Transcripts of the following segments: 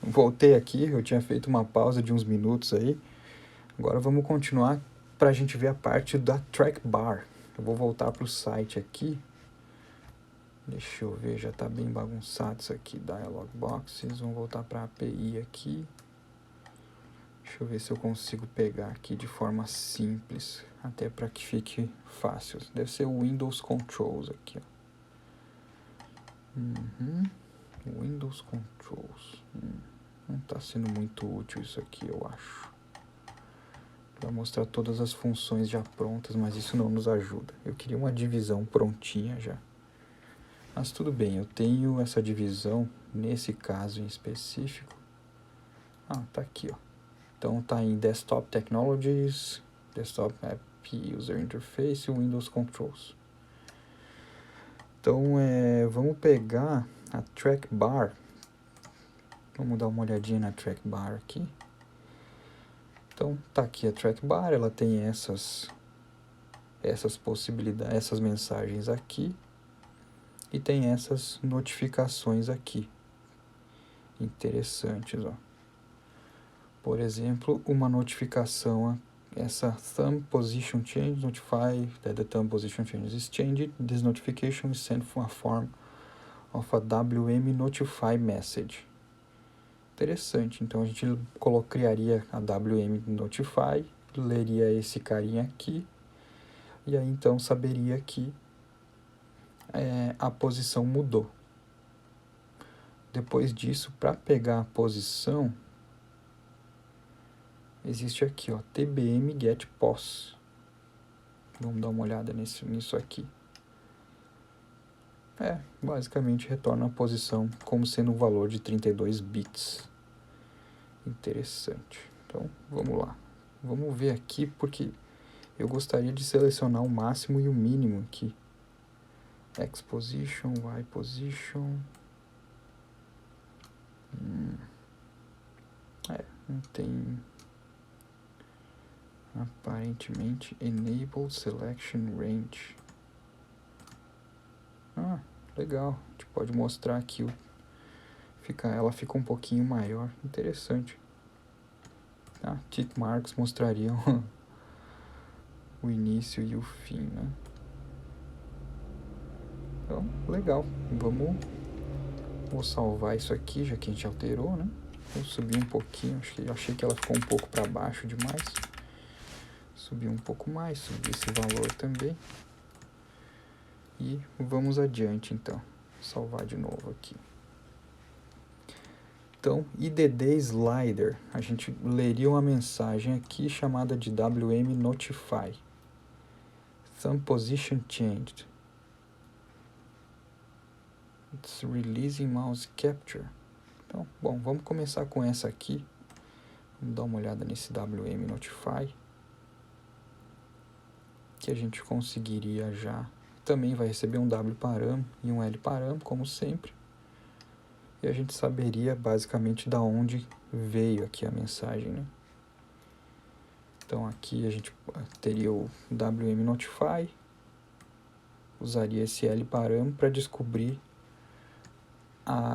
voltei aqui, eu tinha feito uma pausa de uns minutos aí. Agora vamos continuar para a gente ver a parte da track bar. Eu vou voltar para o site aqui. Deixa eu ver, já está bem bagunçado isso aqui. Dialog boxes, vamos voltar para a API aqui. Deixa eu ver se eu consigo pegar aqui de forma simples, até para que fique fácil. Deve ser o Windows Controls aqui, ó. Windows Controls. Não está sendo muito útil isso aqui, eu acho. Vai mostrar todas as funções já prontas, mas isso não nos ajuda. Eu queria uma divisão prontinha já. Mas tudo bem, eu tenho essa divisão nesse caso em específico. Tá aqui, ó. Então tá em Desktop Technologies, Desktop App User Interface e Windows Controls. Então vamos pegar a track bar. Vamos dar uma olhadinha na track bar aqui. Então tá aqui a track bar, ela tem essas possibilidades, essas mensagens aqui. E tem essas notificações aqui. Interessantes, ó. Por exemplo, uma notificação, essa thumb position change notify that the thumb position change is changed. This notification is sent from a form of a WM notify message. Interessante. Então a gente criaria a WM notify, leria esse carinha aqui e aí então saberia que a posição mudou. Depois disso, para pegar a posição, existe aqui, ó, TBM get pos. Vamos dar uma olhada nisso aqui. Basicamente retorna a posição como sendo um valor de 32 bits. Interessante. Então, vamos lá. Vamos ver aqui, porque eu gostaria de selecionar o máximo e o mínimo aqui. X position, Y position. Não tem... Aparentemente, Enable Selection Range. Legal. A gente pode mostrar aqui. Ela fica um pouquinho maior. Interessante. Tick marks mostrariam o início e o fim, né? Então, legal. Vou salvar isso aqui, já que a gente alterou, né? Vou subir um pouquinho. Achei que ela ficou um pouco para baixo demais. Subir um pouco mais, subir esse valor também. E vamos adiante, então. Salvar de novo aqui. Então, IDD Slider. A gente leria uma mensagem aqui chamada de WM Notify. Thumb Position Changed. It's Releasing Mouse Capture. Então, bom, vamos começar com essa aqui. Vamos dar uma olhada nesse WM Notify. Que a gente conseguiria já. Também vai receber um W param e um L param, como sempre. E a gente saberia basicamente da onde veio aqui a mensagem, né? Então aqui a gente teria o WM Notify. Usaria esse L param para descobrir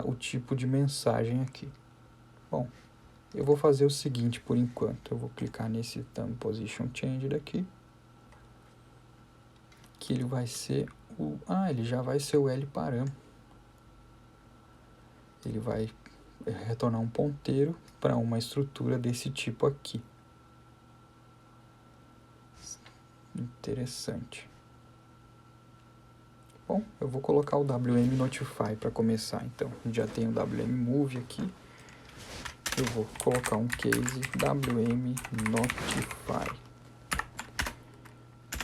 o tipo de mensagem aqui. Bom, eu vou fazer o seguinte por enquanto. Eu vou clicar nesse Thumb Position Change daqui. Que ele vai ser ele já vai ser o L param. Ele vai retornar um ponteiro para uma estrutura desse tipo aqui. Interessante. Bom, eu vou colocar o WM Notify para começar, então. Já tem o WM Move aqui. Eu vou colocar um case WM Notify.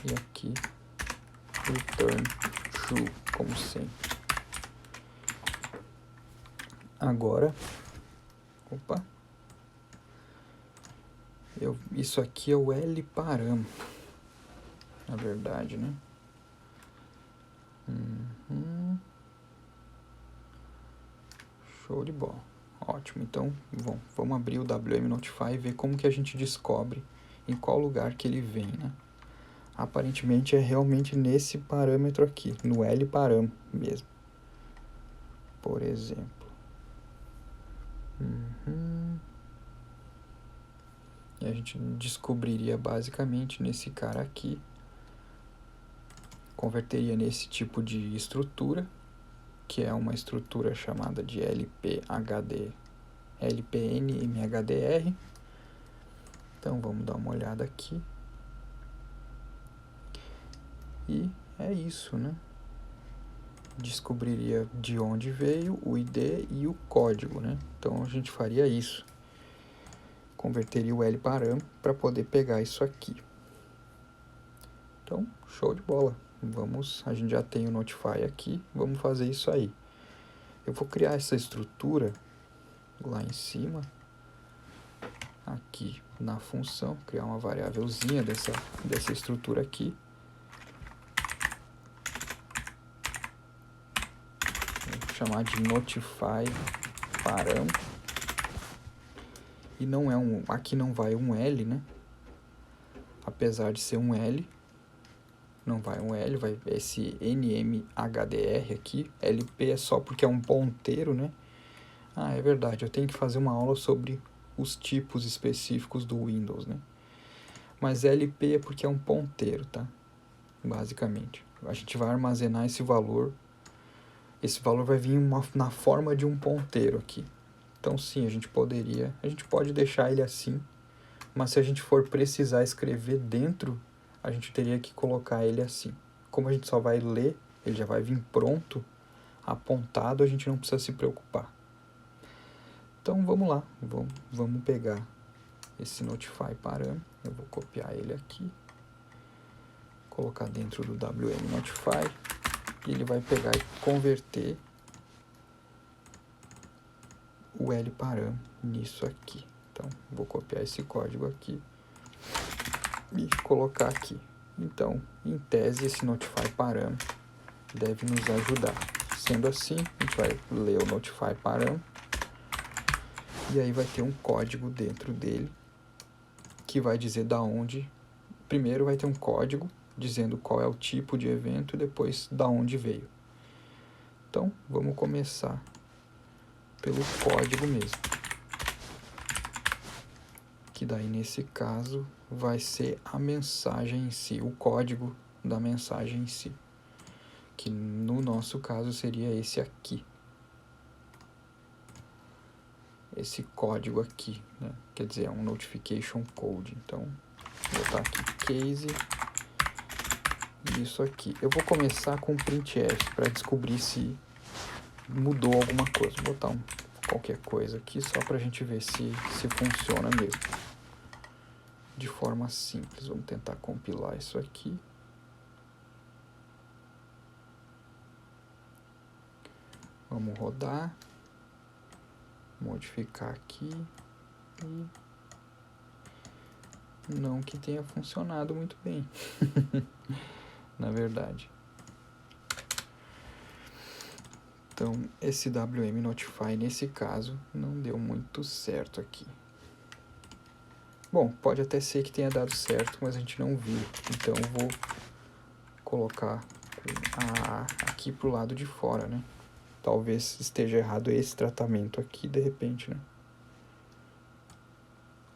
E aqui, return true, como sempre. Agora, isso aqui é o L param, na verdade, né? Show de bola. Ótimo, então vamos abrir o WM Notify e ver como que a gente descobre em qual lugar que ele vem, né? Aparentemente é realmente nesse parâmetro aqui, no L param mesmo. Por exemplo. E a gente descobriria basicamente nesse cara aqui, converteria nesse tipo de estrutura, que é uma estrutura chamada de LPNMHDR. Então vamos dar uma olhada aqui. E é isso, né? Descobriria de onde veio, o ID e o código, né? Então a gente faria isso. Converteria o LParam para poder pegar isso aqui. Então, show de bola. A gente já tem o Notify aqui, vamos fazer isso aí. Eu vou criar essa estrutura lá em cima, aqui na função, criar uma variávelzinha dessa estrutura aqui. Vou chamar de Notify Param. E não é aqui não vai um L, né? Apesar de ser um L, não vai um L, vai esse NMHDR aqui. LP é só porque é um ponteiro, né? Ah, é verdade, eu tenho que fazer uma aula sobre os tipos específicos do Windows, né? Mas LP é porque é um ponteiro, tá? Basicamente. A gente vai armazenar esse valor. Esse valor vai vir na forma de um ponteiro aqui. Então sim, a gente pode deixar ele assim, mas se a gente for precisar escrever dentro, a gente teria que colocar ele assim. Como a gente só vai ler, ele já vai vir pronto, apontado, a gente não precisa se preocupar. Então vamos lá, vamos pegar esse Notify Param, eu vou copiar ele aqui, colocar dentro do WM Notify, e ele vai pegar e converter o LParam nisso aqui. Então, vou copiar esse código aqui e colocar aqui. Então, em tese, esse Notify Param deve nos ajudar. Sendo assim, a gente vai ler o Notify Param e aí vai ter um código dentro dele que vai dizer da onde. Primeiro vai ter um código dizendo qual é o tipo de evento e depois da onde veio. Então, vamos começar pelo código mesmo. Que daí, nesse caso, vai ser a mensagem em si, o código da mensagem em si. Que no nosso caso seria esse aqui. Esse código aqui, né? Quer dizer, é um notification code. Então, vou botar aqui case. Isso aqui. Eu vou começar com printf para descobrir se mudou alguma coisa. Vou botar qualquer coisa aqui só para a gente ver se funciona mesmo. De forma simples. Vamos tentar compilar isso aqui. Vamos rodar. Modificar aqui. E não que tenha funcionado muito bem. Na verdade. Então, esse WM Notify, nesse caso, não deu muito certo aqui. Bom, pode até ser que tenha dado certo, mas a gente não viu. Então, eu vou colocar aqui pro lado de fora, né? Talvez esteja errado esse tratamento aqui, de repente, né?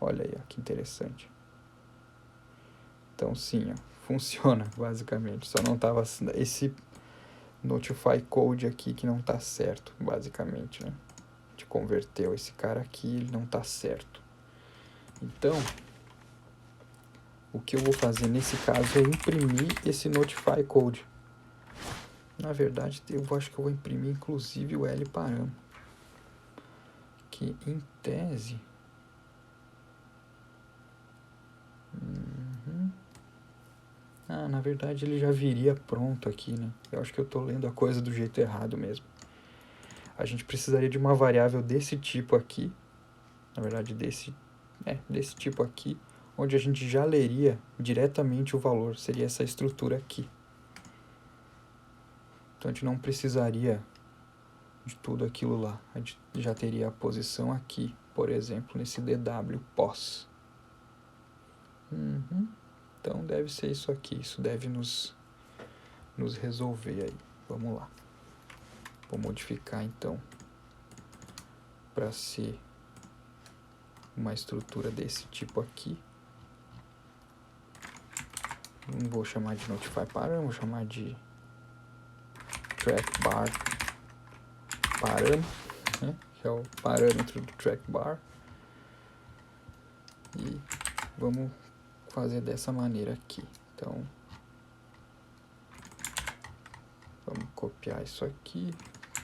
Olha aí, ó, que interessante. Então, sim, ó, funciona, basicamente. Só não tava... Esse Notify Code aqui que não tá certo, basicamente, né? A gente converteu esse cara aqui, ele não tá certo. Então, o que eu vou fazer nesse caso é imprimir esse Notify Code. Na verdade, eu acho que eu vou imprimir inclusive o LParam. Que em tese... na verdade ele já viria pronto aqui, né? Eu acho que eu tô lendo a coisa do jeito errado mesmo. A gente precisaria de uma variável desse tipo aqui. Na verdade, desse tipo aqui, onde a gente já leria diretamente o valor. Seria essa estrutura aqui. Então, a gente não precisaria de tudo aquilo lá. A gente já teria a posição aqui, por exemplo, nesse DW pos. Então, deve ser isso aqui. Isso deve nos resolver aí. Vamos lá. Vou modificar, então, para ser uma estrutura desse tipo aqui. Não vou chamar de notify param, vou chamar de track bar param, né? Que é o parâmetro do track bar. E vamos fazer dessa maneira aqui. Então, vamos copiar isso aqui,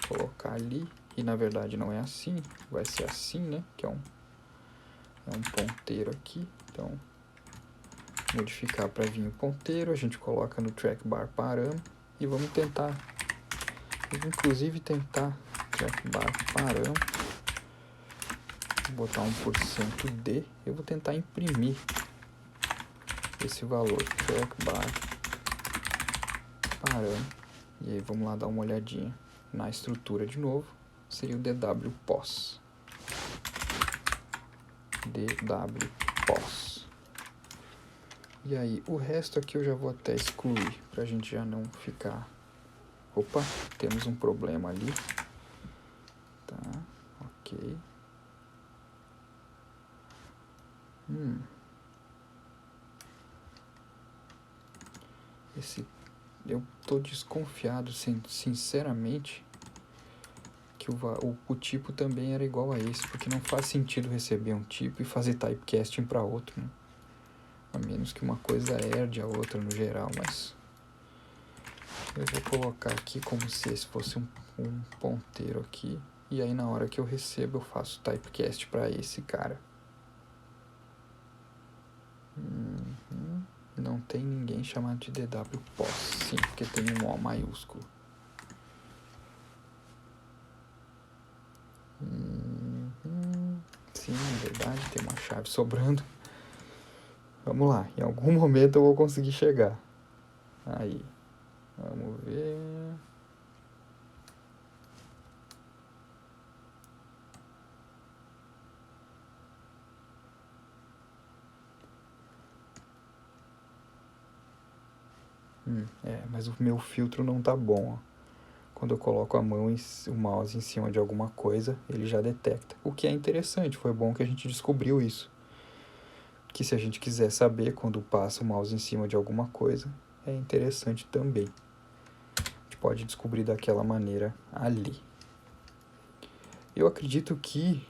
colocar ali. E na verdade não é assim, vai ser assim, né? Que é um ponteiro aqui. Então, modificar para vir o ponteiro, a gente coloca no track bar param e vamos tentar, inclusive tentar track bar param, vou botar 1% de, eu vou tentar imprimir esse valor, track bar param, e aí vamos lá dar uma olhadinha na estrutura de novo, seria o DW_pos. DW_pos. E aí, o resto aqui eu já vou até excluir, pra gente já não ficar... Opa, temos um problema ali. Tá, ok. Eu tô desconfiado, sinceramente, que o tipo também era igual a esse, porque não faz sentido receber um tipo e fazer typecasting para outro, né? A menos que uma coisa herde a outra no geral, mas eu vou colocar aqui como se esse fosse um ponteiro aqui, e aí na hora que eu recebo eu faço typecast para esse cara. Não tem ninguém chamado de DW_pos, sim, porque tem um O maiúsculo. Sim, na verdade, tem uma chave sobrando. Vamos lá, em algum momento eu vou conseguir chegar. Aí, vamos ver. Mas o meu filtro não tá bom, ó. Quando eu coloco a mão o mouse em cima de alguma coisa, ele já detecta. O que é interessante, foi bom que a gente descobriu isso. Que se a gente quiser saber quando passa o mouse em cima de alguma coisa, é interessante também. A gente pode descobrir daquela maneira ali. Eu acredito que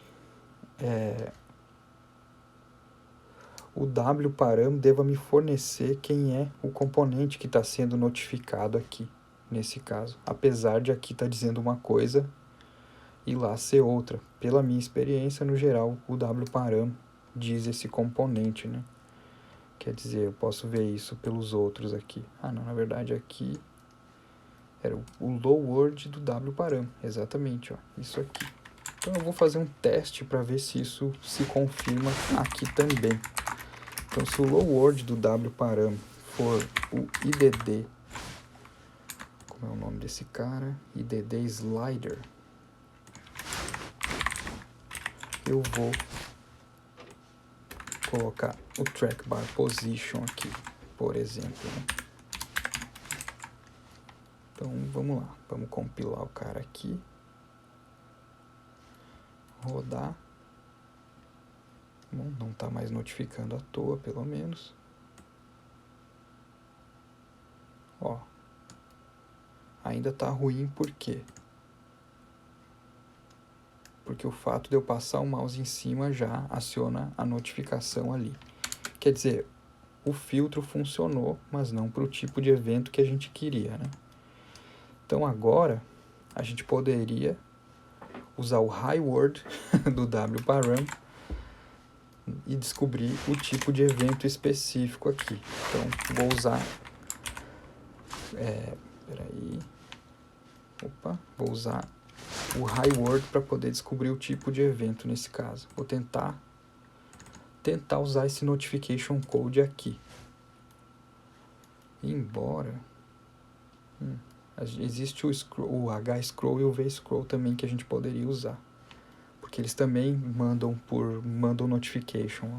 o wparam deva me fornecer quem é o componente que está sendo notificado aqui, nesse caso. Apesar de aqui estar dizendo uma coisa e lá ser outra. Pela minha experiência, no geral, o wparam diz esse componente, né? Quer dizer, eu posso ver isso pelos outros aqui. Ah, não, na verdade aqui era o low word do wparam, exatamente, ó, isso aqui. Então eu vou fazer um teste para ver se isso se confirma aqui também. Então, se o low word do wparam for o IDD, como é o nome desse cara? IDD slider. Eu vou colocar o track bar position aqui, por exemplo, né? Então, vamos lá. Vamos compilar o cara aqui. Rodar. Bom, não está mais notificando à toa, pelo menos. Ó. Ainda está ruim, por quê? Porque o fato de eu passar o mouse em cima já aciona a notificação ali. Quer dizer, o filtro funcionou, mas não para o tipo de evento que a gente queria, né? Então agora a gente poderia usar o high word do wparam e descobrir o tipo de evento específico aqui. Então vou usar vou usar o high word para poder descobrir o tipo de evento nesse caso. Vou tentar usar esse notification code aqui. Embora existe o hscroll e o vscroll também que a gente poderia usar, porque eles também mandam notification. Ó.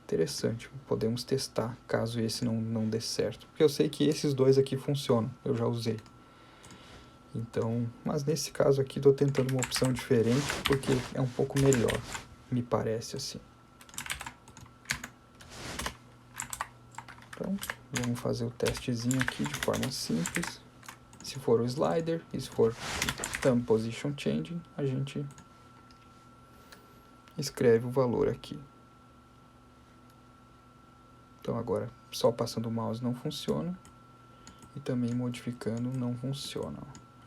Interessante, podemos testar caso esse não dê certo, porque eu sei que esses dois aqui funcionam, eu já usei. Então, mas nesse caso aqui estou tentando uma opção diferente porque é um pouco melhor. me parece assim. Então, vamos fazer o testezinho aqui de forma simples. Se for o slider e se for thumb position changing, a gente escreve o valor aqui. Então agora só passando o mouse não funciona e também modificando não funciona.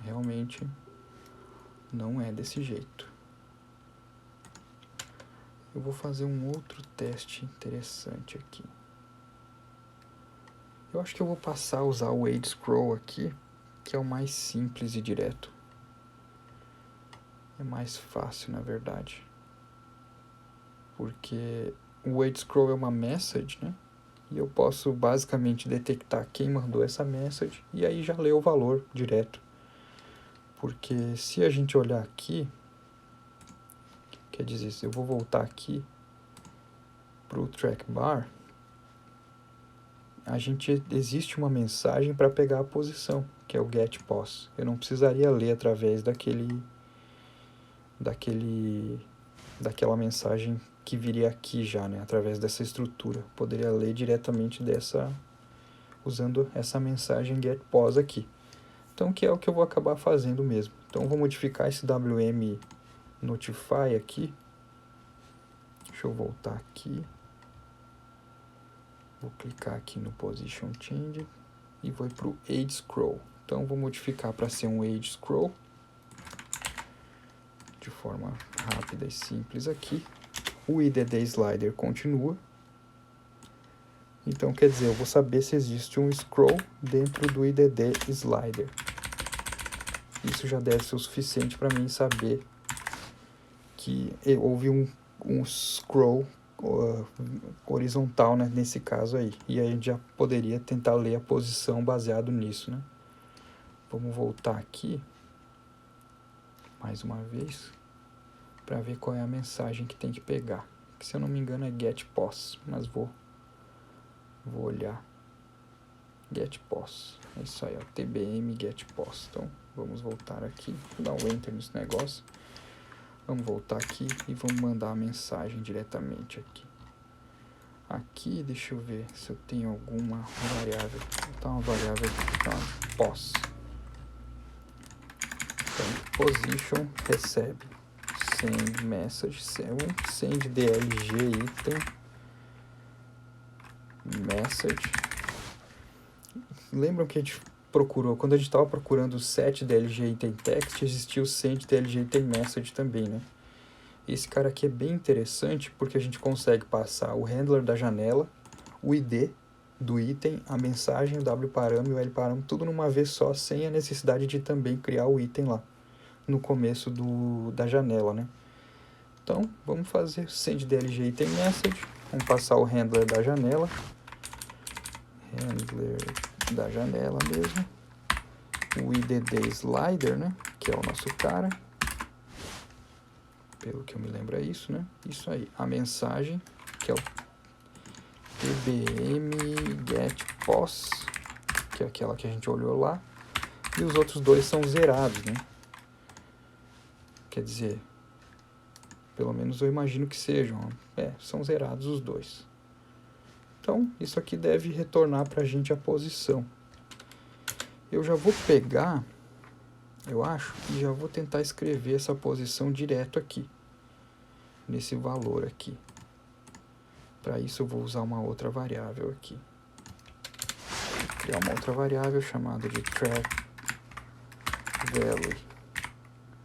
Realmente não é desse jeito. Eu vou fazer um outro teste interessante aqui. Eu acho que eu vou passar a usar o Age Scroll aqui, que é o mais simples e direto. É mais fácil, na verdade. Porque o Age Scroll é uma message, né? E eu posso basicamente detectar quem mandou essa message e aí já ler o valor direto. Porque se a gente olhar aqui, quer dizer, se eu vou voltar aqui para o track bar, existe uma mensagem para pegar a posição, que é o get pos. Eu não precisaria ler através daquela mensagem que viria aqui já, né, através dessa estrutura. Poderia ler diretamente usando essa mensagem get pos aqui. Então, que é o que eu vou acabar fazendo mesmo. Então, eu vou modificar esse wm notify aqui. Deixa eu voltar aqui. Vou clicar aqui no position change e vou para o age scroll. Então, vou modificar para ser um age scroll de forma rápida e simples aqui. O IDD slider continua. Então, quer dizer, eu vou saber se existe um scroll dentro do IDD slider. Isso já deve ser o suficiente para mim saber que houve um scroll horizontal, né, nesse caso aí. E aí a gente já poderia tentar ler a posição baseado nisso, né? Vamos voltar aqui mais uma vez para ver qual é a mensagem que tem que pegar. Que, se eu não me engano, é get pos, mas vou olhar. Get pos. É isso aí, ó, tbm get pos. Então, vamos voltar aqui, vou dar um enter nesse negócio. Vamos voltar aqui e vamos mandar a mensagem diretamente aqui. Aqui, deixa eu ver se eu tenho alguma variável. Vou botar uma variável aqui, tá? Pos. Então, position recebe send message, send dlg item message. Lembram que a gente procurou, quando a gente estava procurando o set dlg item text, existia o send dlg item message também, né? Esse cara aqui é bem interessante porque a gente consegue passar o handler da janela, o id do item, a mensagem, o wparam e o lparam, tudo numa vez só, sem a necessidade de também criar o item lá no começo da janela, né? Então, vamos fazer send dlg item message, vamos passar o handler da janela, mesmo, o IDD slider, né, que é o nosso cara, pelo que eu me lembro é isso, né, isso aí, a mensagem, que é o tbm get pos, que é aquela que a gente olhou lá, e os outros dois são zerados, né, quer dizer, pelo menos eu imagino que sejam, são zerados os dois. Então, isso aqui deve retornar para a gente a posição. Eu já vou pegar, eu acho, e já vou tentar escrever essa posição direto aqui, nesse valor aqui. Para isso eu vou usar uma outra variável aqui. Vou criar uma outra variável chamada de track value.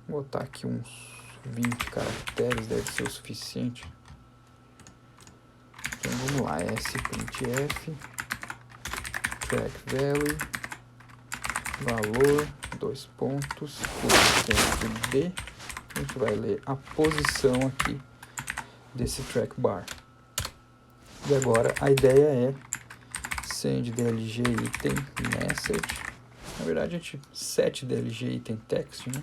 Vou botar aqui uns 20 caracteres, deve ser o suficiente. Então vamos lá, sprintf, track value, valor, 2 pontos, por d, a gente vai ler a posição aqui desse track bar. E agora a ideia é send dlg item message, na verdade a gente set dlg item text, né?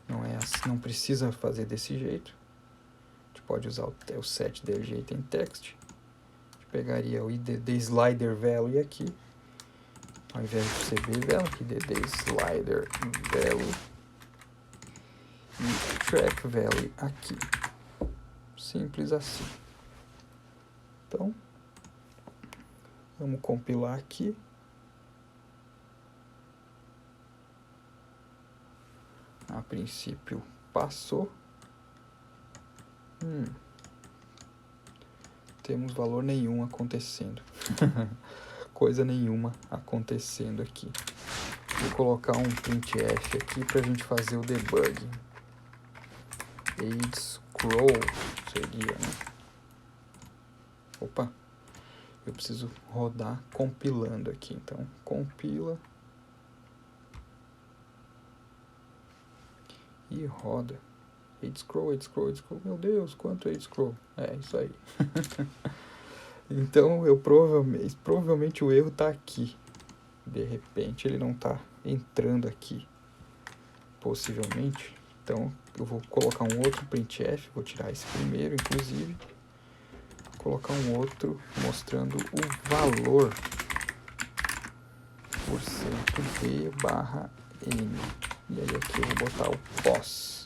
Não é assim, não precisa fazer desse jeito. A gente pode usar o set dlg item text. A gente pegaria o IDD slider value aqui, ao invés de cb value, IDD slider value e track value aqui. Simples assim. Então, vamos compilar aqui. A princípio passou. Temos valor nenhum acontecendo. Coisa nenhuma acontecendo aqui. Vou colocar um printf aqui para a gente fazer o debug. Age scroll seria, né? Opa, eu preciso rodar compilando aqui. Então, compila e roda. Age scroll, age scroll, age scroll. Meu Deus, quanto age scroll? É isso aí. Então, provavelmente o erro está aqui. De repente, ele não está entrando aqui. Possivelmente. Então, eu vou colocar um outro printf. Vou tirar esse primeiro, inclusive. Colocar um outro mostrando o valor %d/n. E aí aqui eu vou botar o pos.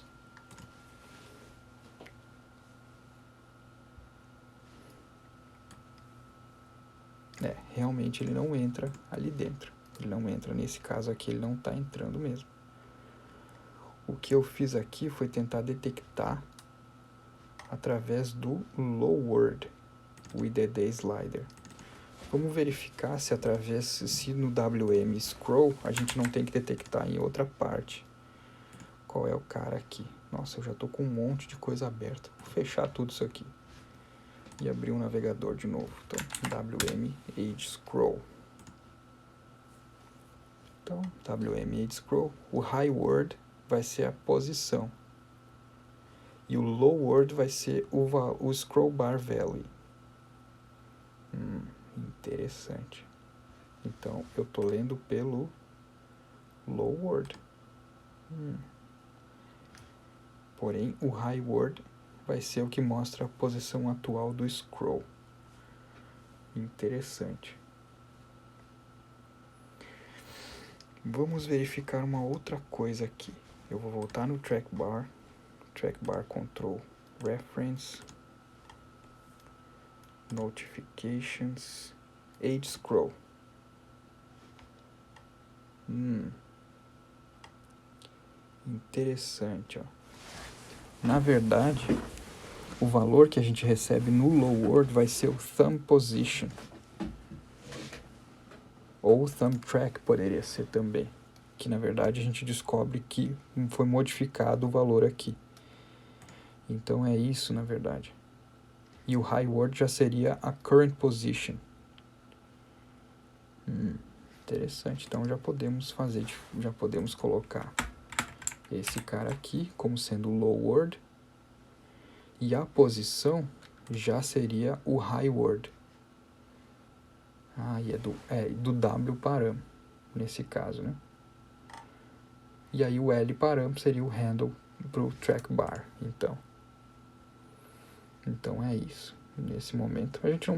Realmente ele não entra ali dentro. Ele não entra nesse caso aqui, ele não está entrando mesmo. O que eu fiz aqui foi tentar detectar através do loWord, o IDD slider. Vamos verificar se no WM scroll a gente não tem que detectar em outra parte. Qual é o cara aqui? Nossa, eu já estou com um monte de coisa aberta. Vou fechar tudo isso aqui. E abrir um navegador de novo. Então, WM Age Scroll. Então, WM Age Scroll. O High Word vai ser a posição. E o Low Word vai ser o Scroll Bar Value. Interessante. Então, eu estou lendo pelo Low Word. Porém, o High Word vai ser o que mostra a posição atual do scroll. Interessante. Vamos verificar uma outra coisa aqui. Eu vou voltar no trackbar control reference, notifications, age scroll. Interessante, ó. Na verdade, o valor que a gente recebe no loWord vai ser o thumb position. Ou o thumb track poderia ser também. Que na verdade a gente descobre que foi modificado o valor aqui. Então é isso na verdade. E o high word já seria a current position. Interessante. Então já podemos colocar esse cara aqui como sendo o low word. E a posição já seria o high word. E é do W param, nesse caso, né? E aí o L param seria o handle para o track bar, então é isso. Nesse momento a gente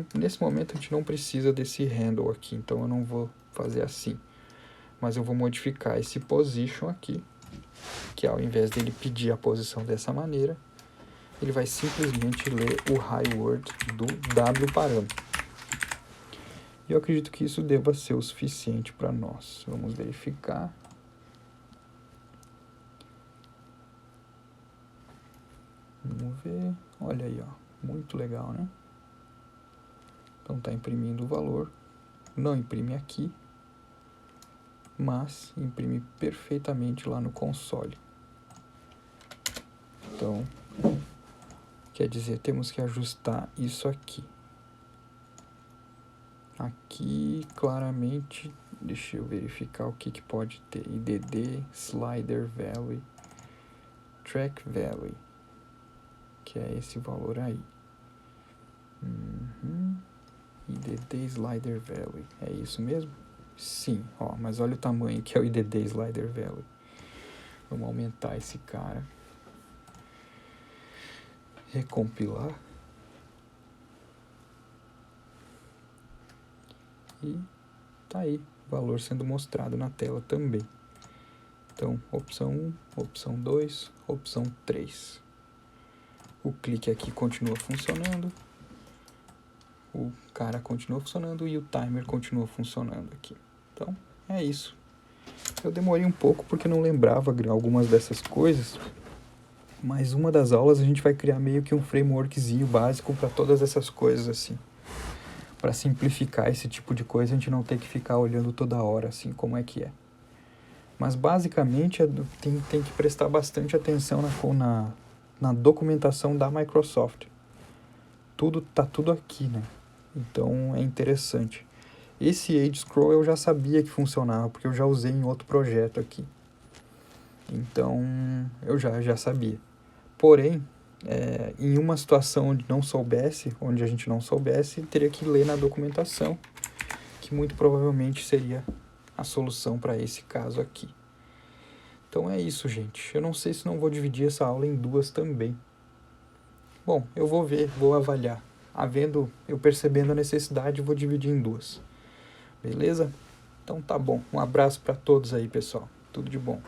não precisa desse handle aqui, então eu não vou fazer assim. Mas eu vou modificar esse position aqui, que ao invés dele pedir a posição dessa maneira, ele vai simplesmente ler o high word do W param. E eu acredito que isso deva ser o suficiente para nós. Vamos verificar. Vamos ver. Olha aí, ó. Muito legal, né? Então está imprimindo o valor. Não imprime aqui, mas imprime perfeitamente lá no console. Então, quer dizer, temos que ajustar isso aqui. Aqui, claramente, deixa eu verificar o que pode ter. IDD, Slider Value, Track Value, que é esse valor aí. IDD Slider Value, é isso mesmo? Sim, ó, mas olha o tamanho que é o IDD Slider Value. Vamos aumentar esse cara. Recompilar. E tá aí, valor sendo mostrado na tela também. Então, opção 1, opção 2, opção 3. O clique aqui continua funcionando. O cara continua funcionando e o timer continua funcionando aqui. Então, é isso. Eu demorei um pouco porque não lembrava algumas dessas coisas, mas uma das aulas a gente vai criar meio que um frameworkzinho básico para todas essas coisas assim. Para simplificar esse tipo de coisa, a gente não ter que ficar olhando toda hora assim como é que é. Mas basicamente tem que prestar bastante atenção na documentação da Microsoft. Tá tudo aqui, né? Então é interessante. Esse Age Scroll eu já sabia que funcionava, porque eu já usei em outro projeto aqui. Então eu já sabia. Porém, em uma situação onde a gente não soubesse, teria que ler na documentação, que muito provavelmente seria a solução para esse caso aqui. Então é isso, gente. Eu não sei se não vou dividir essa aula em duas também. Bom, eu vou ver, vou avaliar. Eu percebendo a necessidade, vou dividir em duas. Beleza? Então tá bom. Um abraço para todos aí, pessoal. Tudo de bom.